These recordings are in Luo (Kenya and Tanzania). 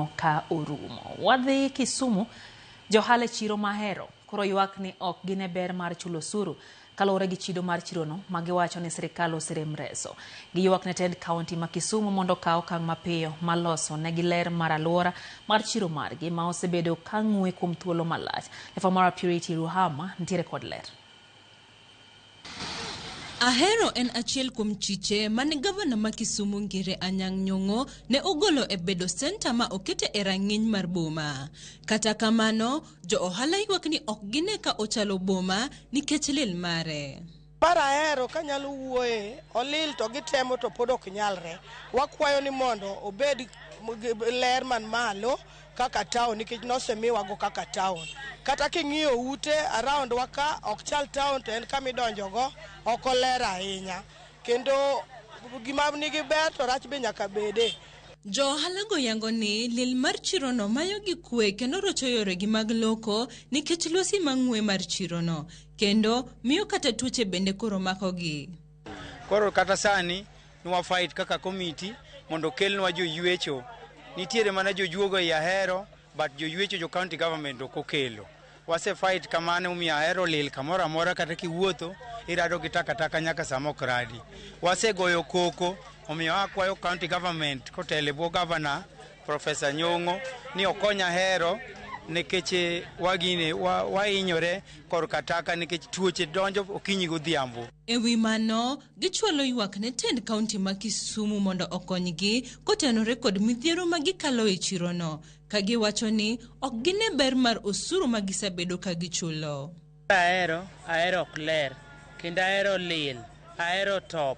chirono ka orumo. Wadhi Kisumu, johala chiro mahero koro ywak ni ok gine ber mar chulo osuru kaluwore gi chido mar chirono magiwacho ni sirikal oserem reso. Giywak ne tend kaunti ma Kisumu mondo okaw okang' mapiyo maloso negi ler mar alwora mar chiro margi ma osebedo ka ng'we kuom thuolo malach. Efamara Purity Ruhama ntiere kod ler. Ahero en achiel kuom chiche mane gavana ma Kisumu Ngire Anyang' Nyong'o ne ogolo e bedo senta ma okete e rang'iny mar boma. Kata kamano, jo ohala ywak ni ok gine ka ochalo boma nikech lil mare. Para ahero kanyalo wuoye, olil to gitemo to pod ok nyalre. Wakwayo ni mondo obed ler man malo kaka town nikech nosemiwa go kaka town. Kata king'iyo ute around waka ok chal town to en kamidonjo go ok oler ahinya. Kendo gima nigi ber to rach be nyaka bede. Jo ohala go yango ni lil mar chirono mayo gi kwe kendo rocho yore gi mag loko nikech losi mang'we mar chirono kendo miyo kata tuoche bende koro mako gi. Koro kata sani nwa fight kaka committee mondo kelnwa jo ywecho. Nitiere mana jo juogo ya Ahero but jo ywecho jo county government ok okelo. Wase fight kamane umiya Ahero lil kamora mora kata kiwuotho irado gi takataka nyaka samokradi. Wase goyo koko omiyo akwayo county government kotele bo governor Professor Nyong'o ni okonya Ahero nikech wagine wainyore kor kataka nikech tuoche donjo okinyi godhiambo. Ewi mano, gichwalo ywak ne tend kaunti ma Kisumu mondo okonygi kotenore kod midhiero magikalo e chirono, kagiwacho ni ok gine ber mar osuru magisebedo ka gichulo. Ahero ok ler, kendo Ahero lil, Ahero top.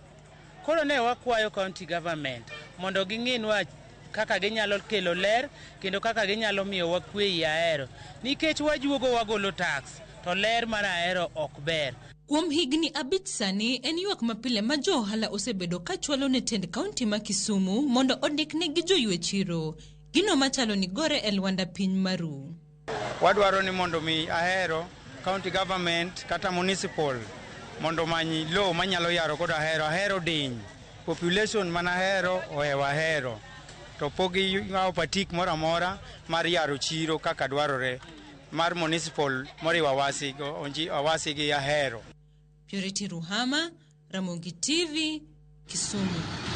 Koro ne wakwayo county government mondo ging'inwa kaka ginyalo kelo ler kendo kaka ginyalo miyo wakwe i Ahero nikech wajuogo wagolo tax to ler mar Ahero ok ber. Kuom higni 5 sani en ywak mapile ma jo ohala osebedo ka chwalo ne tend kaunti ma Kisumu mondo ondikne gi joywe chiro. Gino machalo ni gore e Lwanda piny maru. Wadwaro ni mondo mi Ahero county government kata municipal mondo manyi lo manyalo yaro kod Ahero diny. Population man Ahero ohewa Ahero. To pogi ngao patik mora mora mar yaro chiro kaka dwarore mar municipal moriwa Awasi gi Ahero. Purity Ruhama, Ramogi TV, Kisumu.